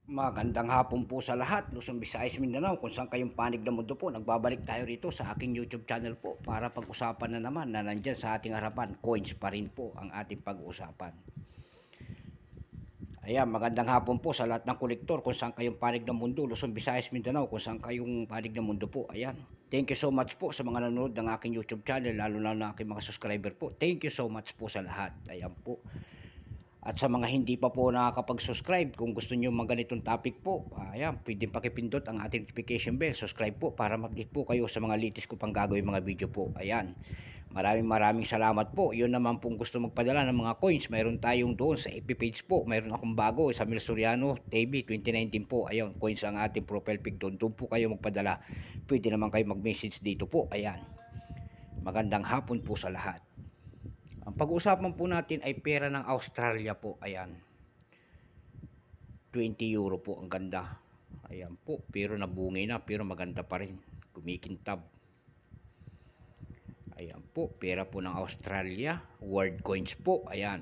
Magandang hapon po sa lahat, Luzon, Visayas, Mindanao, kung saan kayong panig ng mundo po. Nagbabalik tayo rito sa aking YouTube channel po para pag-usapan na naman na nandyan sa ating harapan. Coins pa rin po ang ating pag-uusapan. Ayan, magandang hapon po sa lahat ng kolektor kung saan kayong panig ng mundo, Luzon, Visayas, Mindanao, kung saan kayong panig ng mundo po. Ayan, thank you so much po sa mga nanonood ng aking YouTube channel, lalo na ng aking mga subscriber po. Thank you so much po sa lahat. Ayan po. At sa mga hindi pa po nakakapag-subscribe, kung gusto niyo mga ganitong topic po, ayan, pwedeng pakipindot ang ating notification bell, subscribe po para mag-update po kayo sa mga latest ko pang gagawin mga video po. Ayan. Maraming salamat po. Yun naman pong gusto magpadala ng mga coins, mayroon tayong doon sa FB page po. Mayroon akong bago sa Mil Soriano TV 2019 po. Ayun, coins ang ating profile pic doon. Doon po kayo magpadala. Pwede naman kayo mag-message dito po. Ayan. Magandang hapon po sa lahat. Ang pag-uusapan po natin ay pera ng Australia po. Ayan. 20 euro po. Ang ganda. Ayan po. Pero nabungay na. Pero maganda pa rin. Kumikintab. Ayan po. Pera po ng Australia. World coins po. Ayan.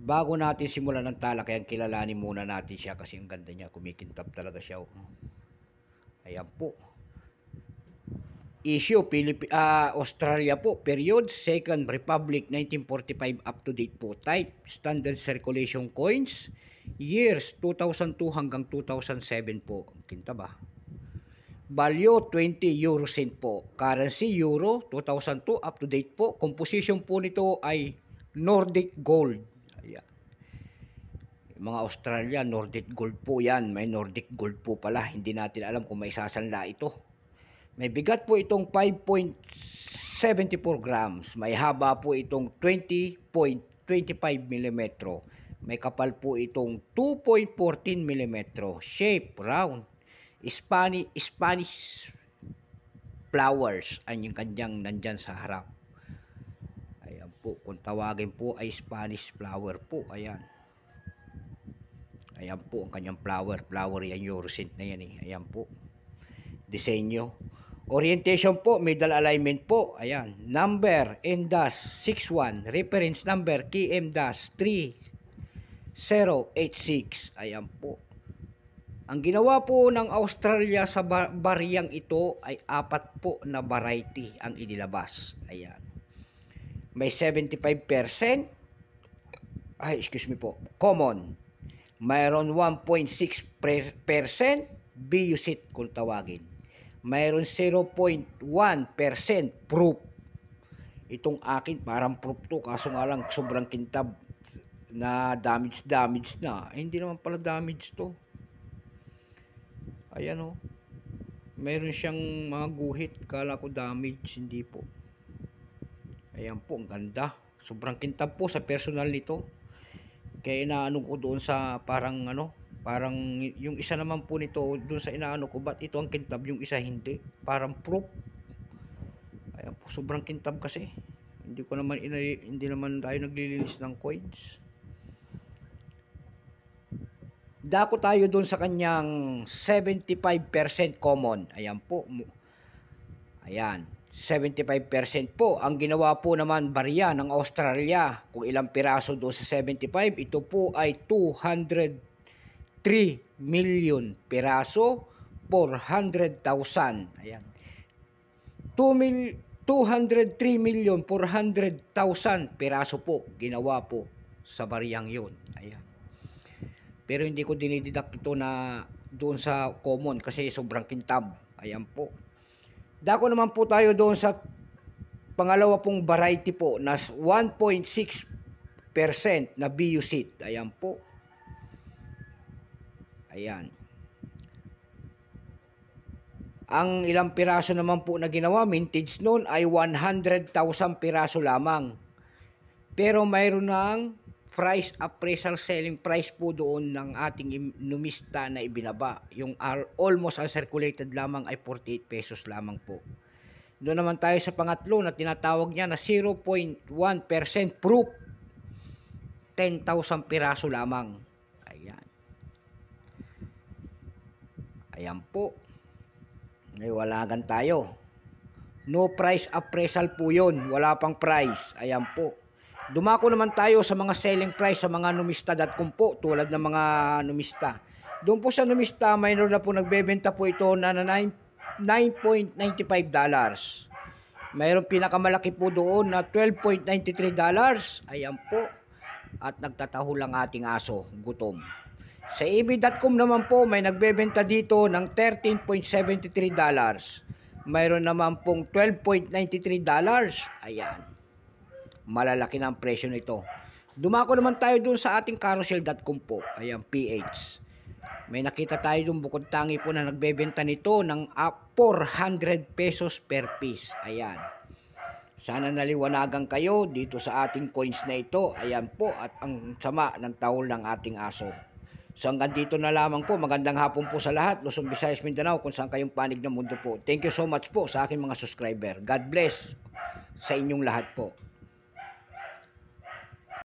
Bago natin simulan ng talakayan, kilalanin muna natin siya kasi ang ganda niya. Kumikintab talaga siya. Ayan po. Issue, Australia po, period, Second Republic, 1945 up to date po. Type, standard circulation coins, years, 2002 hanggang 2007 po. Kinta ba? Value, 20 euro cent po. Currency, euro, 2002 up to date po. Composition po nito ay Nordic Gold. Ayan. Mga Australia, Nordic Gold po yan. May Nordic Gold po pala. Hindi natin alam kung may sasanla ito. May bigat po itong 5.74 grams. May haba po itong 20.25 mm. May kapal po itong 2.14 mm. Shape, round. Spanish flowers. Ang yung kanyang nandyan sa harap. Ayan po. Kung tawagin po ay Spanish flower po. Ayan. Ayan po ang kanyang flower. Flower yan, Eurocent na yan eh. Ayan po. Disenyo. Orientation po, middle alignment po. Ayan. Number, M-61. Reference number, KM-3086. Ayan po. Ang ginawa po ng Australia sa bariyang ito ay 4 po na variety ang inilabas. Ayan. May 75%. Excuse me po. Common. Mayroon 1.6% Biusit kung tawagin. Mayroon 0.1% proof. Itong akin parang proof to kaso nga lang sobrang kintab na damage na. Hindi naman pala damage to. Ayan o. Mayroon siyang mga guhit. Kala ko damage. Hindi po. Ayan po. Ang ganda. Sobrang kintab po sa personal nito. Kaya inaano ko doon sa parang parang yung isa naman po nito doon sa inaano ko, ba't ito ang kintab yung isa hindi? Parang proof. Ayan po, sobrang kintab kasi. Hindi naman tayo naglilinis ng coins. Dako tayo doon sa kanyang 75% common. Ayan po. Ayan. 75% po. Ang ginawa po naman barya ng Australia. Kung ilang piraso doon sa 75, ito po ay 203 million piraso, 400,000. Ayan. 203,400,000 piraso po ginawa po sa bariyang yun. Ayan. Pero hindi ko dinideduct ito na doon sa common kasi sobrang kintab. Ayan po. Dako naman po tayo doon sa pangalawa pong variety po na 1.6% na Biusit. Ayan po. Ayan. Ang ilang piraso naman po na ginawa, mintage noon ay 100,000 piraso lamang. Pero mayroon ng price appraisal selling price po doon ng ating numista na ibinaba. Yung almost uncirculated lamang ay 48 pesos lamang po. Doon naman tayo sa pangatlo na tinatawag niya na 0.1% proof. 10,000 piraso lamang. Ayan. Ayan po. May walagan tayo. No price appraisal po yun. Wala pang price. Ayan po. Dumako naman tayo sa mga selling price sa mga numista.com po, tulad ng mga numista. Doon po sa numista, mayroon na po nagbebenta po ito na $9.95. Mayroon pinakamalaki po doon na $12.93. Ayan po. At nagtataho lang ating aso, gutom. Sa eBay.com naman po, may nagbebenta dito ng $13.73. Mayroon naman pong $12.93. Ayan. Malalaki na ang presyo nito. Dumako naman tayo dun sa ating carousel.com po. Ayan, PH. May nakita tayo dun bukod tangi po na nagbebenta nito ng 400 pesos per piece. Ayan. Sana naliwanagan kayo dito sa ating coins na ito. Ayan po, at ang sama ng tahol ng ating aso. So hanggang dito na lamang po. Magandang hapon po sa lahat. Luzon, Visayas, Mindanao, kung saan kayong panig ng mundo po. Thank you so much po sa aking mga subscriber. God bless sa inyong lahat po.